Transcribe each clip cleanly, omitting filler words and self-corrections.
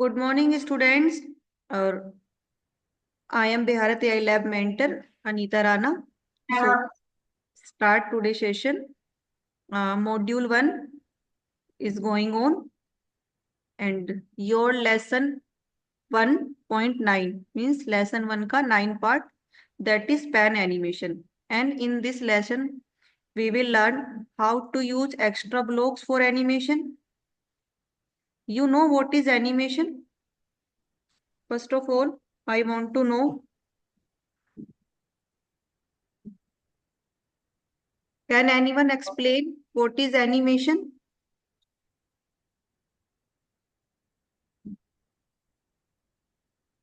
Good morning, students. Or I am Bharat AI Lab mentor Anita Rana. So start today's session. Module 1 is going on, and your lesson 1.9 means lesson 1 ka 9 part, that is pan animation. And in this lesson, we will learn how to use extra blocks for animation. You know what is animation? First of all, I want to know, can anyone explain what is animation?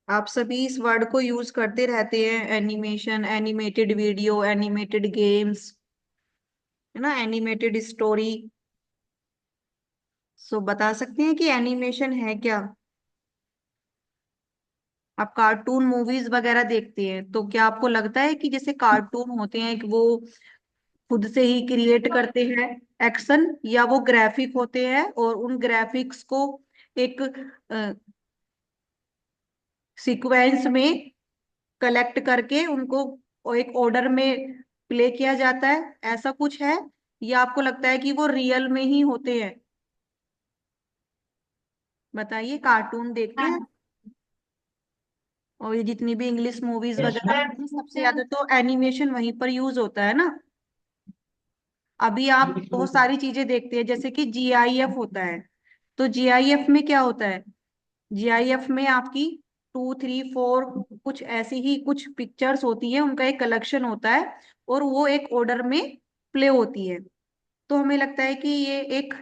आप सभी इस word को use करते रहते हैं, animation, animated video, animated games, है ना, animated story. सो बता सकते हैं कि एनिमेशन है क्या? आप कार्टून मूवीज वगैरह देखते हैं तो क्या आपको लगता है कि जैसे कार्टून होते हैं कि वो खुद से ही क्रिएट करते हैं एक्शन, या वो ग्राफिक होते हैं और उन ग्राफिक्स को एक सीक्वेंस में कलेक्ट करके उनको एक ऑर्डर में प्ले किया जाता है, ऐसा कुछ है? या आपको लगता है कि वो रियल में ही होते हैं? बताइए, कार्टून देखते हैं और ये जितनी भी इंग्लिश मूवीज वगैरह होती हैं, सबसे ज्यादा तो एनिमेशन वहीं पर यूज होता है ना। अभी आप बहुत सारी चीजें देखते हैं, जैसे कि जीआईएफ होता है। तो जीआईएफ में क्या होता है? जीआईएफ में आपकी 2, 3, 4 कुछ ऐसी ही कुछ पिक्चर्स होती है, उनका एक कलेक्शन होता है और वो एक ऑर्डर में प्ले होती है। तो हमें लगता है कि ये एक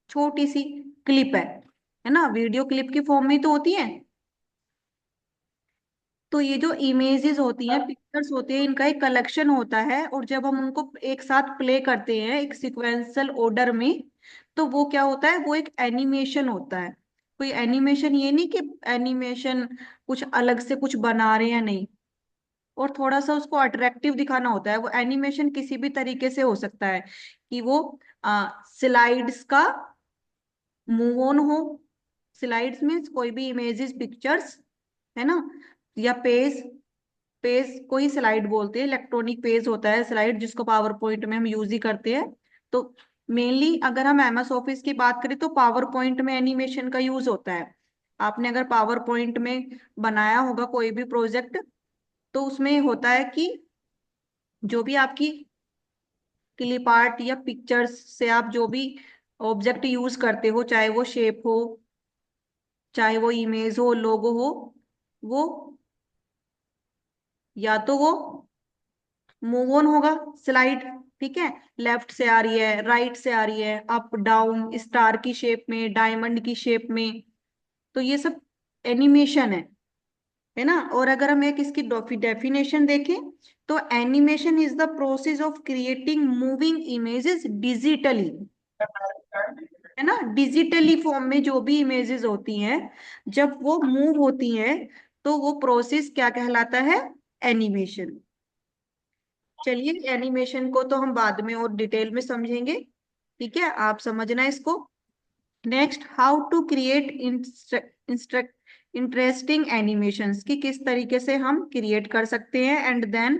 छोटी सी क्लिप है ना, वीडियो क्लिप की फॉर्म में तो होती है। तो ये जो इमेजेस होती हैं, पिक्चर्स होते हैं, इनका एक कलेक्शन होता है और जब हम उनको एक साथ प्ले करते हैं एक सिक्वेंशियल ऑर्डर में, तो वो क्या होता है? वो एक एनिमेशन होता है। कोई एनिमेशन ये नहीं कि एनिमेशन कुछ अलग से कुछ बना रहे हैं, नहीं। और थोड़ा सा उसको अट्रैक्टिव दिखाना होता है। वो एनिमेशन किसी भी तरीके से हो सकता है कि वो स्लाइड्स का मूव ऑन हो। स्लाइड्स मीन्स कोई भी इमेजेस, पिक्चर्स, है ना, या पेज। पेज को ही स्लाइड बोलते हैं, इलेक्ट्रॉनिक पेज होता है स्लाइड, जिसको पावर पॉइंट में हम यूज ही करते हैं। तो मेनली अगर हम एमएस ऑफिस की बात करें तो पावर पॉइंट में एनिमेशन का यूज होता है। आपने अगर पावर पॉइंट में बनाया होगा कोई भी प्रोजेक्ट, तो उसमें होता है कि जो भी आपकी क्लिप आर्ट या पिक्चर्स से आप जो भी ऑब्जेक्ट यूज करते हो, चाहे वो शेप हो, चाहे वो इमेज हो, लोगो हो, वो या तो वो मूव ऑन होगा स्लाइड, ठीक है, लेफ्ट से आ रही है, राइट से आ रही है, अप डाउन, स्टार की शेप में, डायमंड की शेप में। तो ये सब एनिमेशन है ना। और अगर हम एक इसकी डेफिनेशन देखें तो animation is the process of creating moving images digitally, है ना। डिजिटली फॉर्म में जो भी इमेजेस होती हैं, जब वो मूव होती हैं, तो वो प्रोसेस क्या कहलाता है? एनिमेशन। चलिए, एनिमेशन को तो हम बाद में और डिटेल में समझेंगे, ठीक है, आप समझना इसको। Next, how to create interesting animations, की किस तरीके से हम क्रिएट कर सकते हैं। And then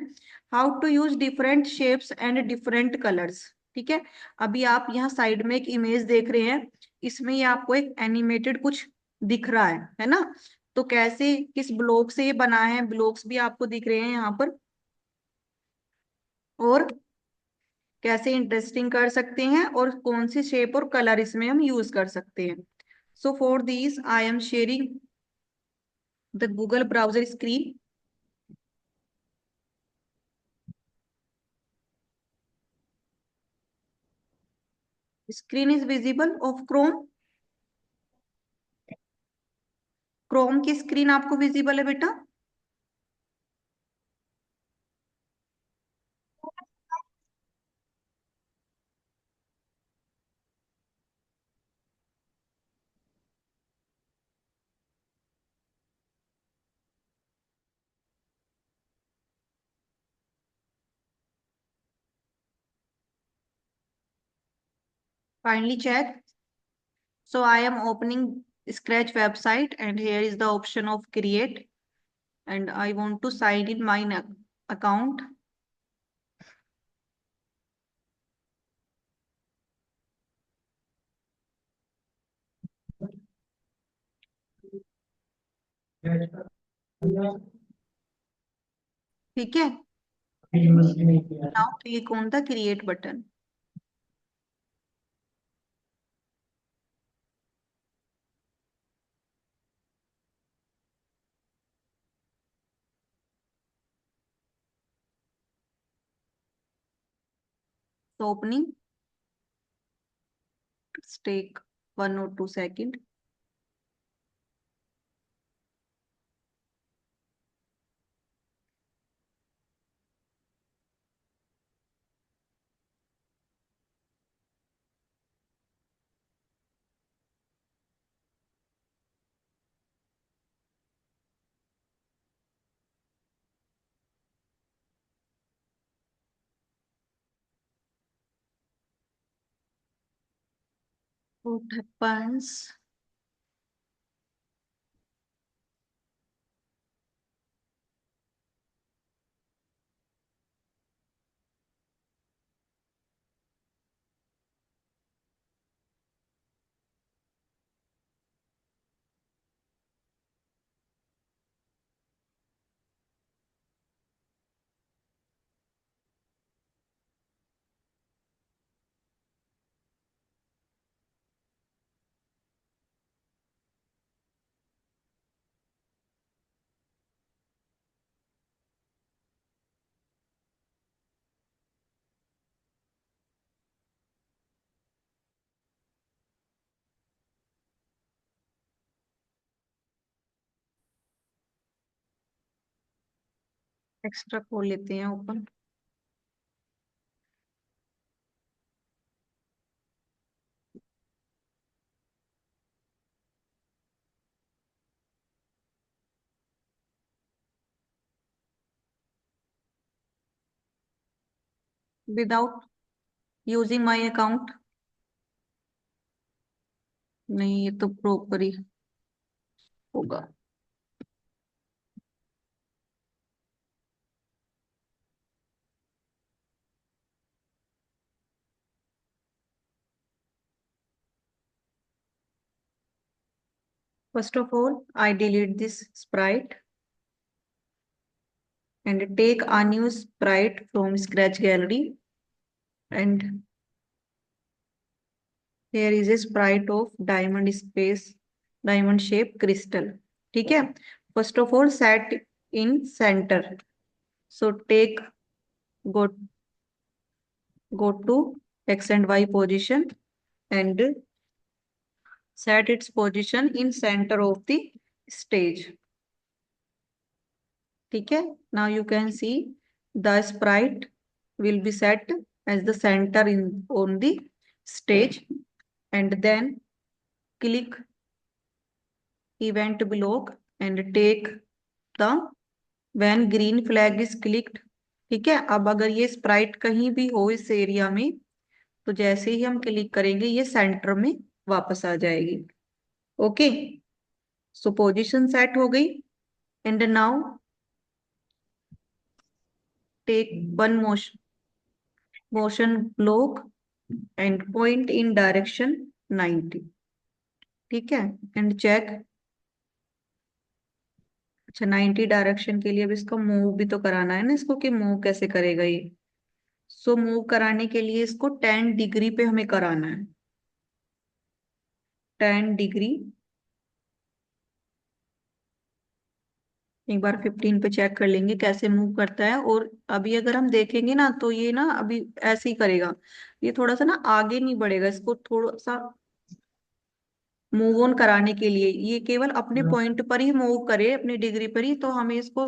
how to use different shapes and different colours, ठीक है। अभी आप यहाँ साइड में एक इमेज देख रहे हैं, इसमें ये आपको एक एनिमेटेड कुछ दिख रहा है ना। तो कैसे, किस ब्लॉक से ये बना है, ब्लॉक्स भी आपको दिख रहे हैं यहाँ पर, और कैसे इंटरेस्टिंग कर सकते हैं और कौन सी शेप और कलर इसमें हम यूज कर सकते हैं। So for this I am sharing the Google browser screen. Screen is visible of Chrome. Chrome की स्क्रीन आपको विजिबल है बेटा? Kindly check. So I am opening scratch website, and here is the option of create, and I want to sign in my account. ठीक है, now click on the create button. So opening, let's take 1 or 2 seconds. What happens? Extra खोल लेते हैं open. Without using my account, नहीं ये तो proper ही होगा। First of all, I delete this sprite and take a new sprite from Scratch Gallery, and here is a sprite of diamond shape crystal. ठीक है, first of all set in center. So take go to X and Y position and set its position in center of the stage. ठीक है, now you can see the sprite will be set as the center in on the stage, and then click event block and take the when green flag is clicked। ठीक है, अब अगर ये Sprite कहीं भी हो इस एरिया में, तो जैसे ही हम क्लिक करेंगे ये सेंटर में वापस आ जाएगी। ओके, सो पोजीशन सेट हो गई, and now take one motion block and point in direction 90। ठीक है, एंड चेक। अच्छा, 90 डायरेक्शन के लिए अब इसको मूव भी तो कराना है ना, इसको कि मूव कैसे करेगा ये। सो मूव कराने के लिए इसको 10 डिग्री पे हमें कराना है। 10 डिग्री, एक बार 15 पे चेक कर लेंगे कैसे मूव करता है। और अभी अगर हम देखेंगे ना तो ये ना अभी ऐसे ही करेगा, ये थोड़ा सा ना आगे नहीं बढ़ेगा। इसको थोड़ा सा मूव ऑन कराने के लिए ये केवल अपने पॉइंट पर ही मूव करे, अपनी डिग्री पर ही। तो हमें इसको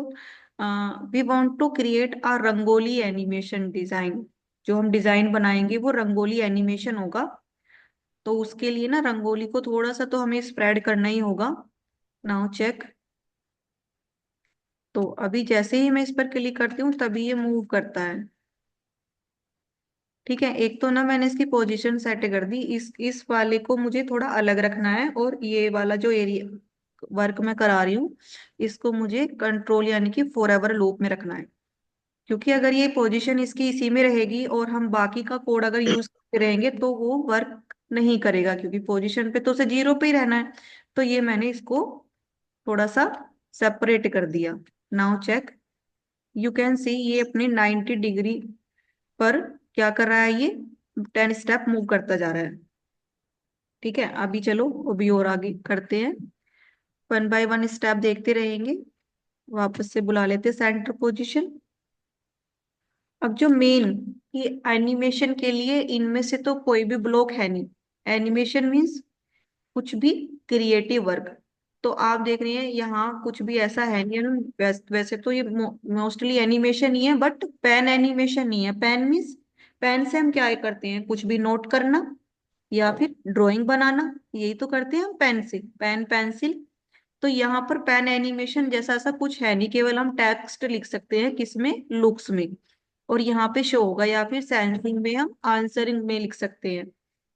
we want to create a rangoli animation design. जो हम डिजाइन बनाएंगे वो रंगोली एनिमेशन होगा, तो उसके लिए ना रंगोली को थोड़ा सा तो हमें स्प्रेड करना ही होगा। Now check. तो अभी जैसे ही मैं इस पर क्लिक करती हूँ तभी ये मूव करता है। ठीक है, एक तो ना मैंने इसकी पोजीशन सेट कर दी, इस वाले को मुझे थोड़ा अलग रखना है, और ये वाला जो एरिया वर्क मैं करा रही हूँ इसको मुझे कंट्रोल यानी कि फॉर एवर लूप में रखना है। क्योंकि अगर ये पोजीशन इसकी इसी में रहेगी और हम बाकी का कोड अगर यूज करते रहेंगे तो वो वर्क नहीं करेगा, क्योंकि पोजीशन पे तो उसे 0 पे ही रहना है। तो ये मैंने इसको थोड़ा सा सेपरेट कर दिया। Now check, you can see ये अपने 90 डिग्री पर क्या कर रहा है, ये 10 स्टेप मूव करता जा रहा है। ठीक है, अभी चलो अभी और आगे करते हैं, 1 बाय 1 स्टेप देखते रहेंगे। वापस से बुला लेते सेंटर पोजीशन। अब जो मेन ये एनिमेशन के लिए इनमें से तो कोई भी ब्लॉक है नहीं। एनिमेशन मीन्स कुछ भी क्रिएटिव वर्क। तो आप देख रहे हैं यहाँ कुछ भी ऐसा है नहीं है ना। वैसे तो ये मोस्टली एनिमेशन ही है, बट पेन एनिमेशन नहीं है। पेन मीन्स पेन से हम क्या करते हैं, कुछ भी नोट करना या फिर ड्राइंग बनाना, यही तो करते हैं हम पेन से, पेन पेंसिल। तो यहाँ पर पेन एनिमेशन जैसा ऐसा कुछ है नहीं, केवल हम टेक्स्ट लिख सकते हैं किसमें, लुक्स में, और यहाँ पे शो होगा, या फिर सेंसिंग में हम आंसरिंग में लिख सकते हैं।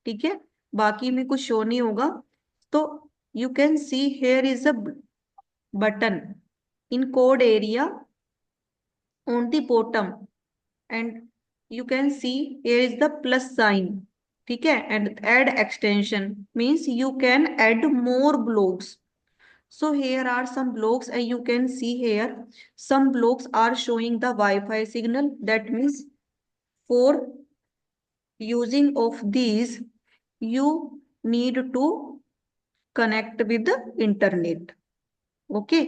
ठीक है, बाकी में कुछ शो नहीं होगा। तो you can see here is a button in code area on the bottom, and you can see here is the plus sign. ठीक है, and add extension means you can add more blocks. So here are some blocks, and you can see here some blocks are showing the Wi-Fi signal. That means for using of these, you need to connect with the internet. Okay,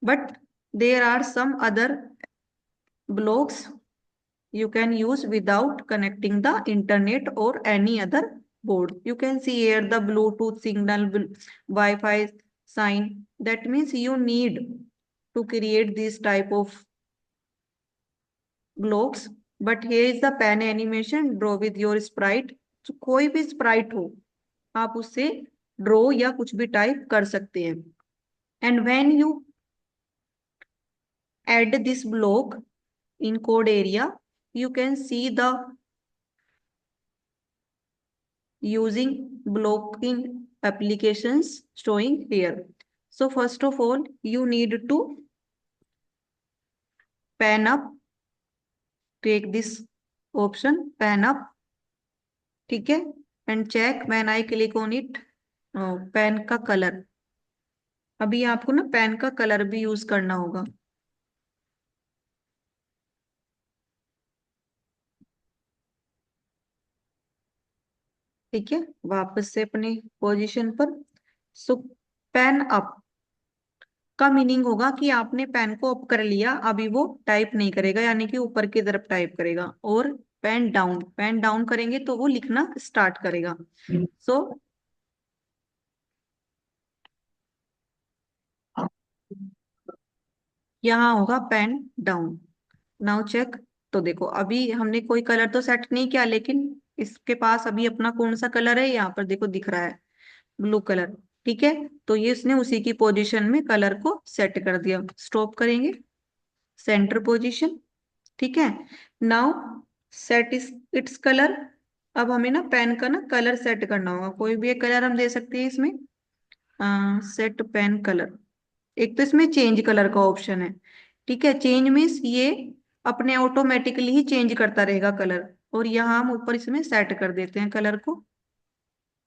but there are some other blocks you can use without connecting the internet or any other board. You can see here the Bluetooth signal, Wi-Fi sign. That means you need to create this type of blocks. But here is the pen animation, draw with your sprite. तो कोई भी Sprite हो आप उससे draw या कुछ भी type कर सकते हैं। And when you add this block in code area, you can see the using blocking applications showing here. So first of all, you need to pan up, take this option, pan up, ठीक है, and check when I click on it, pen का colour. अभी आपको ना pen का colour भी use करना होगा। ठीक है, वापस से अपने पोजीशन पर। सो पेन अप का मीनिंग होगा कि आपने पेन को अप कर लिया, अभी वो टाइप नहीं करेगा, यानी कि ऊपर की तरफ टाइप करेगा। और पेन डाउन, पेन डाउन करेंगे तो वो लिखना स्टार्ट करेगा। सो यहाँ होगा पेन डाउन। नाउ चेक, तो देखो अभी हमने कोई कलर तो सेट नहीं किया, लेकिन इसके पास अभी अपना कौन सा कलर है, यहाँ पर देखो दिख रहा है ब्लू कलर। ठीक है, तो ये इसने उसी की पोजीशन में कलर को सेट कर दिया। स्टॉप करेंगे, सेंटर पोजीशन। ठीक है, नाउ सेट इस इट्स कलर। अब हमें ना पेन का ना कलर सेट करना होगा, कोई भी एक कलर हम दे सकते हैं इसमें। सेट पेन कलर, एक तो इसमें चेंज कलर का ऑप्शन है। ठीक है, चेंज मीन्स ये अपने ऑटोमेटिकली ही चेंज करता रहेगा कलर, और यहाँ हम ऊपर इसमें सेट कर देते हैं कलर को।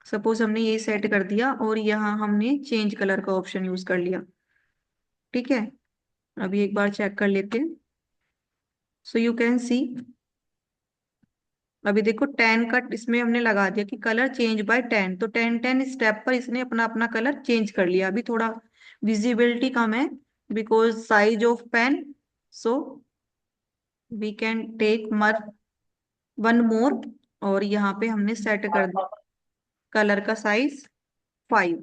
सपोज हमने ये सेट कर दिया और यहाँ हमने चेंज कलर का ऑप्शन यूज कर लिया। ठीक है, अभी एक बार चेक कर लेते हैं। सो यू कैन सी, अभी देखो 10 का इसमें हमने लगा दिया कि कलर चेंज बाय 10, तो 10 10 स्टेप पर इसने अपना अपना कलर चेंज कर लिया। अभी थोड़ा विजिबिलिटी कम है because size of pen. So we can take more one more, और यहाँ पे हमने सेट कर दिया कलर का size 5।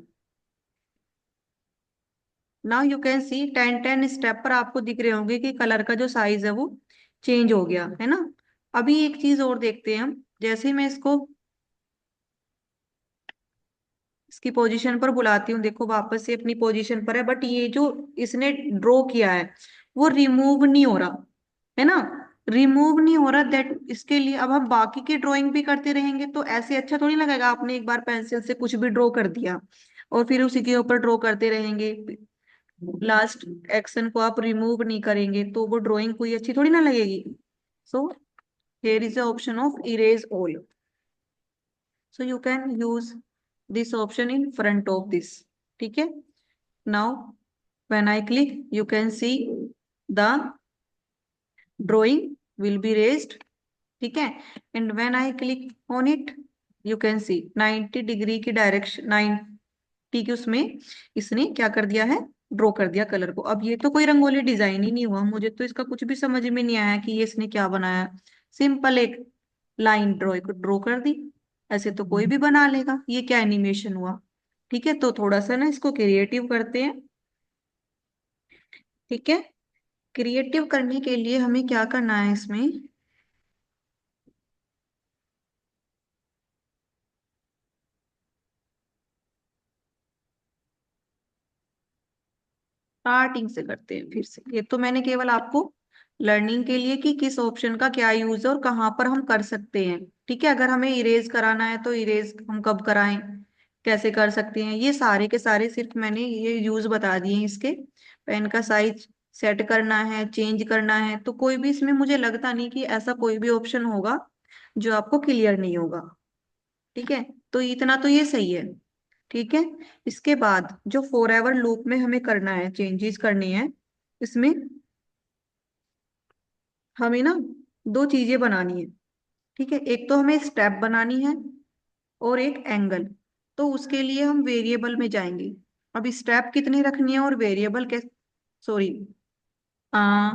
Now you can see 10 10 step पर आपको दिख रहे होंगे कि कलर का जो साइज है वो चेंज हो गया है ना। अभी एक चीज और देखते हैं हम, जैसे ही मैं इसको इसकी पोजीशन पर बुलाती हूँ, देखो वापस से अपनी पोजीशन पर है, बट ये जो इसने ड्रॉ किया है वो रिमूव नहीं हो रहा है ना। रिमूव नहीं हो रहा, दैट इसके लिए अब हम बाकी की ड्राइंग भी करते रहेंगे तो ऐसे अच्छा थोड़ी लगेगा। आपने एक बार पेंसिल से कुछ भी ड्रॉ कर दिया और फिर उसी के ऊपर ड्रॉ करते रहेंगे, लास्ट एक्शन को आप रिमूव नहीं करेंगे तो वो ड्राइंग कोई अच्छी थोड़ी ना लगेगी। So here is the option of erase all. So you can use this option in front of this. ठीक है। Now when I click you can see the drawing will be raised. ठीक है। And when I click on it you can C 90 degree की direction, 90 की उसमें इसने क्या कर दिया है, ड्रॉ कर दिया कलर को। अब ये तो कोई रंगोली डिजाइन ही नहीं हुआ, मुझे तो इसका कुछ भी समझ में नहीं आया कि ये इसने क्या बनाया। सिंपल एक लाइन ड्रॉ कर दी। ऐसे तो कोई भी बना लेगा, ये क्या एनिमेशन हुआ। ठीक है, तो थोड़ा सा ना इसको क्रिएटिव करते हैं। ठीक है। क्रिएटिव करने के लिए हमें क्या करना है इसमें, स्टार्टिंग से करते हैं फिर से। ये तो मैंने केवल आपको लर्निंग के लिए कि किस ऑप्शन का क्या यूज है और कहाँ पर हम कर सकते हैं। ठीक है। अगर हमें इरेज कराना है तो इरेज हम कब कराएं, कैसे कर सकते हैं, ये सारे के सारे सिर्फ मैंने ये यूज बता दिए हैं इसके। पेन का साइज सेट करना है, चेंज करना है, तो कोई भी इसमें मुझे लगता नहीं कि ऐसा कोई भी ऑप्शन होगा जो आपको क्लियर नहीं होगा। ठीक है। तो इतना तो ये सही है। ठीक है। इसके बाद जो फॉर एवर लूप में हमें करना है, चेंजेस करनी है इसमें, हमें ना दो चीजें बनानी है। ठीक है। एक तो हमें स्टेप बनानी है और एक एंगल। तो उसके लिए हम वेरिएबल में जाएंगे। अब स्टेप कितनी रखनी है और वेरिएबल के, सॉरी, आ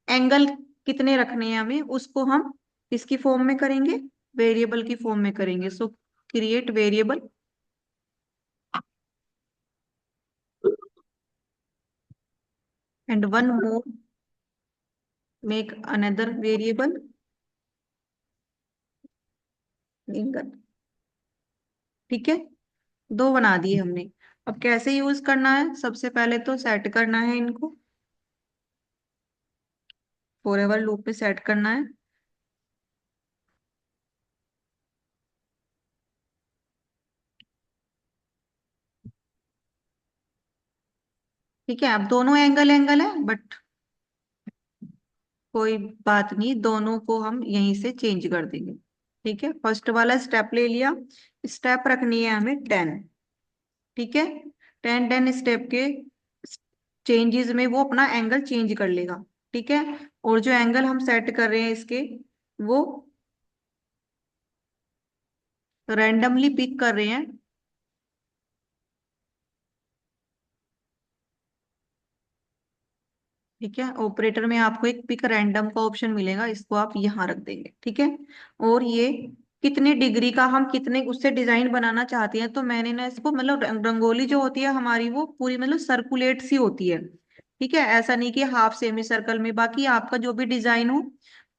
एंगल कितने रखने हैं हमें, उसको हम इसकी फॉर्म में करेंगे, वेरिएबल की फॉर्म में करेंगे। सो create variable and one more, make another variable angle. ठीक है। दो बना दिए हमने। अब कैसे यूज करना है, सबसे पहले तो सेट करना है इनको, फॉर एवर लूप पे सेट करना है। ठीक है। अब दोनों एंगल एंगल है, बट कोई बात नहीं, दोनों को हम यहीं से चेंज कर देंगे। ठीक है। फर्स्ट वाला स्टेप ले लिया। स्टेप रखनी है हमें 10। ठीक है। 10 स्टेप के चेंजेस में वो अपना एंगल चेंज कर लेगा। ठीक है। और जो एंगल हम सेट कर रहे हैं इसके, वो रैंडमली पिक कर रहे हैं। ठीक है। ऑपरेटर में आपको एक पिक रैंडम का ऑप्शन मिलेगा, इसको आप यहाँ रख देंगे। ठीक है। और ये कितने डिग्री का हम कितने उससे डिजाइन बनाना चाहते हैं, तो मैंने ना इसको मतलब रंगोली जो होती है हमारी वो पूरी मतलब सर्कुलेट सी होती है। ठीक है। ऐसा नहीं कि हाफ सेमी सर्कल में, बाकी आपका जो भी डिजाइन हो।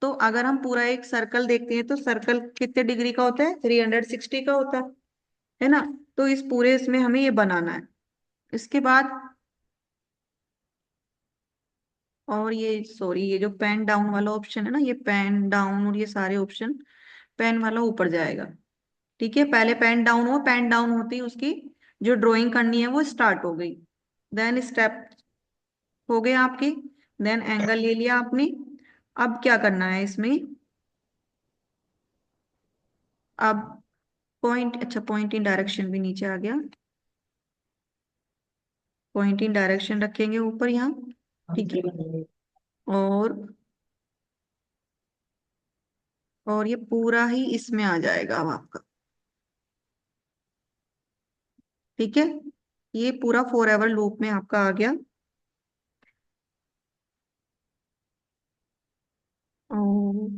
तो अगर हम पूरा एक सर्कल देखते हैं तो सर्कल कितने डिग्री का होता है, 360 का होता है ना। तो इस पूरे इसमें हमें ये बनाना है। इसके बाद, और ये सॉरी, ये जो पेन डाउन वाला ऑप्शन है ना, ये पेन डाउन और ये सारे ऑप्शन, पेन वाला ऊपर जाएगा। ठीक है। पहले पेन डाउन हो, पेन डाउन होती ही उसकी जो ड्राइंग करनी है वो स्टार्ट हो गई। देन स्टेप हो गए आपके। देन एंगल ले लिया आपने। अब क्या करना है इसमें, अब पॉइंट, अच्छा पॉइंट इन डायरेक्शन भी नीचे आ गया। पॉइंट इन डायरेक्शन रखेंगे ऊपर यहाँ। ठीक है। और और ये पूरा ही इसमें आ जाएगा अब आपका। ठीक है। ये पूरा फॉर एवर लूप में आपका आ गया। और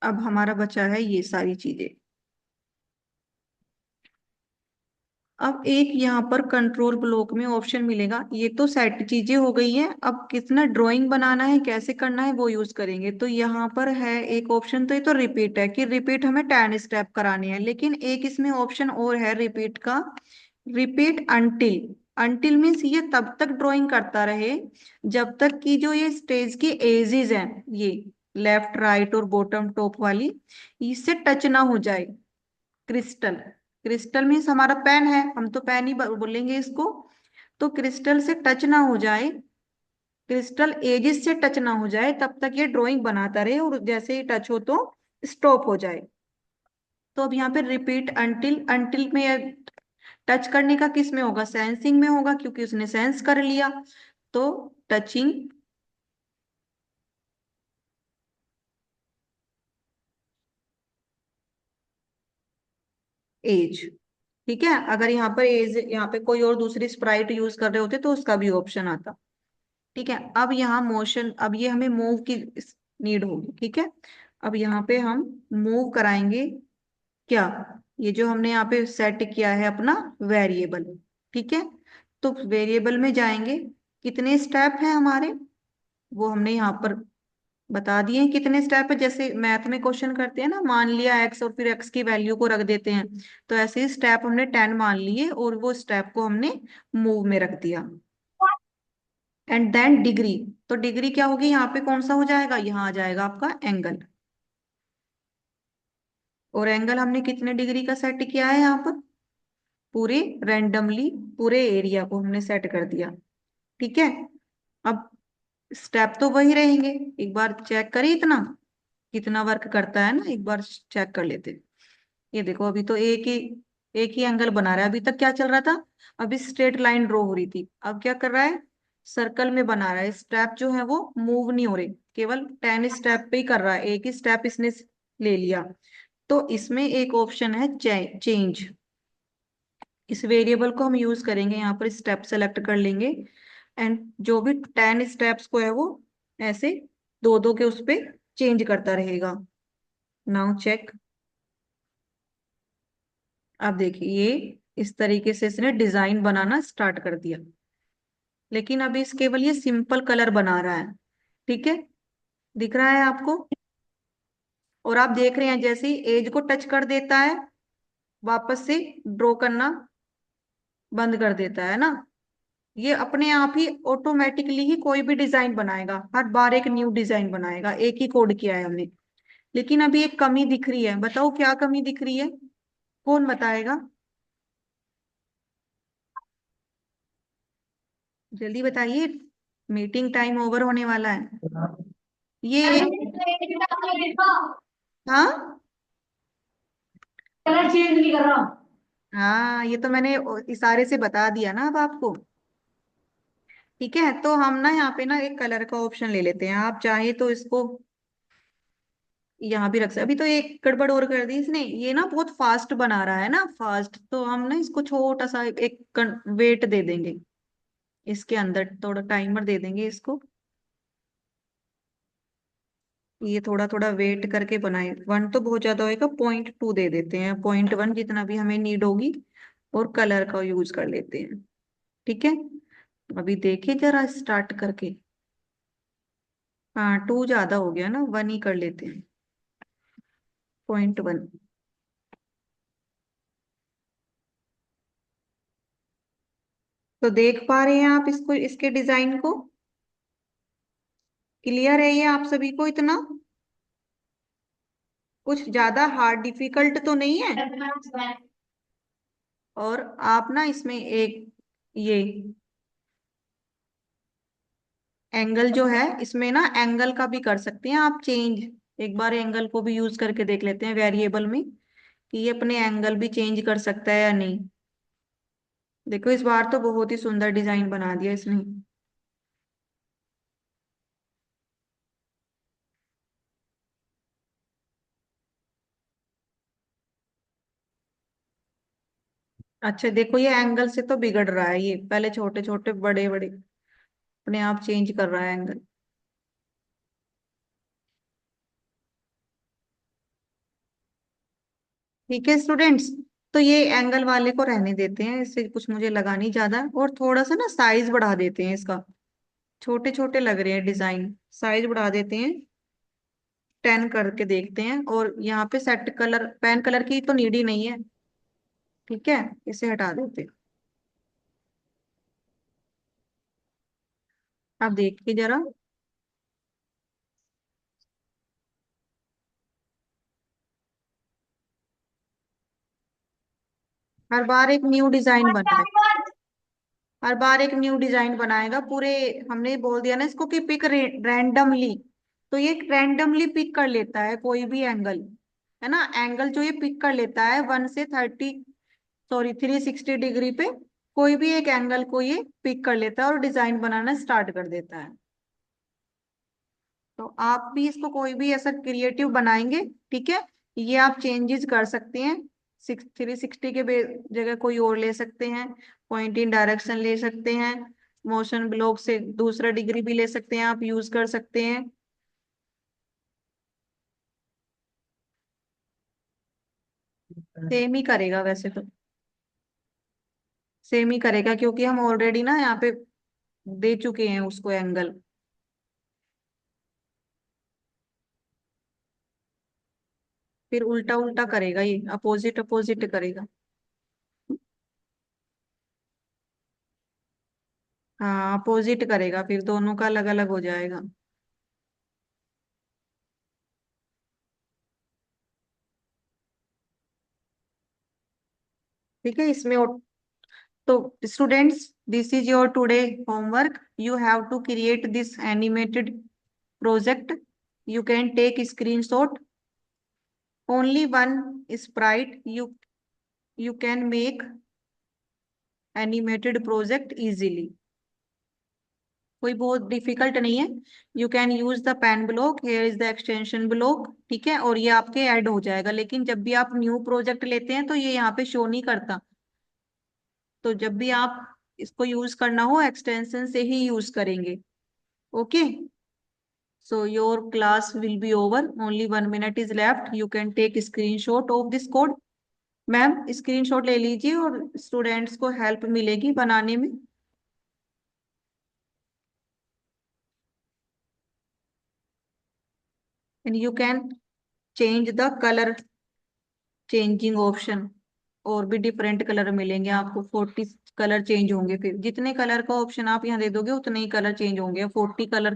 अब हमारा बचा है ये सारी चीजें। अब एक यहाँ पर कंट्रोल ब्लॉक में ऑप्शन मिलेगा, ये तो सेट चीजें हो गई हैं। अब कितना ड्राइंग बनाना है, कैसे करना है, वो यूज करेंगे। तो यहाँ पर है एक ऑप्शन, तो ये तो रिपीट है कि रिपीट हमें 10 स्टेप कराने हैं, लेकिन एक इसमें ऑप्शन और है रिपीट का, रिपीट अनटिल। अनटिल मीन्स ये तब तक ड्राइंग करता रहे जब तक कि जो ये स्टेज की एजेस हैं, ये लेफ्ट राइट और बॉटम टॉप वाली, इससे टच ना हो जाए। क्रिस्टल, क्रिस्टल मीन्स हमारा पेन है, हम तो पेन ही बोलेंगे इसको। तो क्रिस्टल से टच ना हो जाए, क्रिस्टल एजिस से टच ना हो जाए, तब तक ये ड्राइंग बनाता रहे, और जैसे ही टच हो तो स्टॉप हो जाए। तो अब यहाँ पे रिपीट अंटिल, अंटिल में टच करने का किस में होगा, सेंसिंग में होगा, क्योंकि उसने सेंस कर लिया। तो टचिंग एज। ठीक है, अगर यहाँ पर एज, यहाँ पे कोई और दूसरी स्प्राइट यूज कर रहे होते तो उसका भी ऑप्शन आता। ठीक है, अब यहाँ मोशन, अब ये हमें मूव की नीड होगी। ठीक है, अब यहाँ पे हम मूव कराएंगे क्या, ये जो हमने यहाँ पे सेट किया है अपना वेरिएबल। ठीक है, तो वेरिएबल में जाएंगे, कितने स्टेप है हमारे, वो हमने यहाँ पर बता दिए हैं कितने स्टेप है। जैसे मैथ में क्वेश्चन करते हैं ना, मान लिया एक्स और फिर एक्स की वैल्यू को रख देते हैं, तो ऐसे ही स्टेप हमने 10 मान लिए और वो स्टेप को हमने मूव में रख दिया। एंड देन डिग्री, तो डिग्री क्या होगी, यहाँ पे कौन सा हो जाएगा, यहाँ आ जाएगा आपका एंगल। और एंगल हमने कितने डिग्री का सेट किया है यहाँ पर, पूरे रैंडमली पूरे एरिया को हमने सेट कर दिया। ठीक है, अब स्टेप तो वही रहेंगे, एक बार चेक करिए इतना कितना वर्क करता है ना, एक बार चेक कर लेते हैं। ये देखो, अभी तो एक ही एंगल बना रहा है, अभी तक क्या चल रहा था, अभी स्ट्रेट लाइन ड्रॉ हो रही थी, अब क्या कर रहा है, सर्कल में बना रहा है। स्टेप जो है वो मूव नहीं हो रहे, केवल 10 स्टेप पे ही कर रहा है, एक ही स्टेप इसने ले लिया। तो इसमें एक ऑप्शन है चेंज, इस वेरिएबल को हम यूज करेंगे, यहाँ पर स्टेप सेलेक्ट कर लेंगे, एंड जो भी 10 स्टेप्स को है वो ऐसे दो दो के उस पे चेंज करता रहेगा। नाउ चेक, अब देखिए ये इस तरीके से इसने डिजाइन बनाना स्टार्ट कर दिया, लेकिन अभी इस केवल ये सिंपल कलर बना रहा है। ठीक है, दिख रहा है आपको, और आप देख रहे हैं जैसे ही एज को टच कर देता है, वापस से ड्रॉ करना बंद कर देता है ना, ये अपने आप ही ऑटोमेटिकली ही कोई भी डिजाइन बनाएगा, हर बार एक न्यू डिजाइन बनाएगा, एक ही कोड किया है हमने। लेकिन अभी एक कमी दिख रही है, बताओ क्या कमी दिख रही है, कौन बताएगा, जल्दी बताइए, मीटिंग टाइम ओवर होने वाला है। ये हाँ, कलर चेंज नहीं कर रहा। हाँ, ये तो मैंने इशारे से बता दिया ना अब आपको। ठीक है, तो हम ना यहाँ पे ना एक कलर का ऑप्शन ले लेते हैं, आप चाहे तो इसको यहाँ भी रख सकते। अभी तो एक गड़बड़ और कर दी इसने, ये ना बहुत फास्ट बना रहा है ना, फास्ट, तो हम ना इसको छोटा सा एक वेट दे देंगे, इसके अंदर थोड़ा टाइमर दे देंगे इसको, ये थोड़ा थोड़ा वेट करके बनाए। 1 तो बहुत ज्यादा होएगा, 0.2 दे देते हैं, 0.1 जितना भी हमें नीड होगी, और कलर का यूज कर लेते हैं। ठीक है, अभी देखिए जरा स्टार्ट करके, हाँ 2 ज्यादा हो गया ना, 1 ही कर लेते हैं, 0.1। तो देख पा रहे हैं आप इसको, इसके डिजाइन को, क्लियर है ये आप सभी को इतना, कुछ ज्यादा हार्ड डिफिकल्ट तो नहीं है। और आप ना इसमें एक ये एंगल जो है, इसमें ना एंगल का भी कर सकते हैं आप चेंज, एक बार एंगल को भी यूज करके देख लेते हैं वेरिएबल में, कि ये अपने एंगल भी चेंज कर सकता है या नहीं। देखो इस बार तो बहुत ही सुंदर डिजाइन बना दिया इसने। अच्छा देखो, ये एंगल से तो बिगड़ रहा है, ये पहले छोटे छोटे बड़े बड़े अपने आप चेंज कर रहा है एंगल। ठीक है स्टूडेंट्स, तो ये एंगल वाले को रहने देते हैं, इससे कुछ मुझे लगा नहीं ज्यादा, और थोड़ा सा ना साइज बढ़ा देते हैं इसका, छोटे छोटे लग रहे हैं डिजाइन, साइज बढ़ा देते हैं, 10 करके देखते हैं, और यहाँ पे सेट कलर, पेन कलर की तो नीड ही नहीं है। ठीक है, इसे हटा देते हैं। अब देखिए जरा, हर बार एक न्यू डिजाइन बनाए, हर बार एक न्यू डिजाइन बनाएगा पूरे। हमने बोल दिया ना इसको कि पिक रैंडमली, तो ये रैंडमली पिक कर लेता है कोई भी एंगल, है ना। एंगल जो ये पिक कर लेता है 1 से 30, सॉरी 360 डिग्री पे कोई भी एक एंगल को ये पिक कर लेता है और डिजाइन बनाना स्टार्ट कर देता है। तो आप भी इसको कोई भी ऐसा क्रिएटिव बनाएंगे, ठीक है, ये आप चेंजेस कर सकते हैं। 360 के जगह कोई और ले सकते हैं, पॉइंटिंग डायरेक्शन ले सकते हैं, मोशन ब्लॉक से दूसरा डिग्री भी ले सकते हैं, आप यूज कर सकते हैं। सेम ही करेगा वैसे तो, सेम ही करेगा क्योंकि हम ऑलरेडी ना यहाँ पे दे चुके हैं उसको एंगल। फिर उल्टा उल्टा करेगा, ये अपोजिट अपोजिट करेगा। हाँ अपोजिट करेगा, फिर दोनों का अलग अलग हो जाएगा। ठीक है इसमें तो students, this is your today homework, you have to create this animated project, you can take screenshot, only one sprite you can make animated project easily, कोई बहुत डिफिकल्ट नहीं है। You can use the pen block, here is the extension block, ठीक है, और ये आपके add हो जाएगा। लेकिन जब भी आप न्यू प्रोजेक्ट लेते हैं तो ये यहाँ पे शो नहीं करता, तो जब भी आप इसको यूज करना हो एक्सटेंशन से ही यूज करेंगे। Okay, so your class will be over. Only 1 minute is left. You can take screenshot of this code. Ma'am screenshot ले लीजिए और स्टूडेंट्स को हेल्प मिलेगी बनाने में। And you can change the colour changing option, और भी डिफरेंट कलर मिलेंगे आपको, 40 कलर चेंज होंगे। फिर जितने कलर का ऑप्शन आप यहाँ दे दोगे उतने ही कलर चेंज होंगे, 40 कलर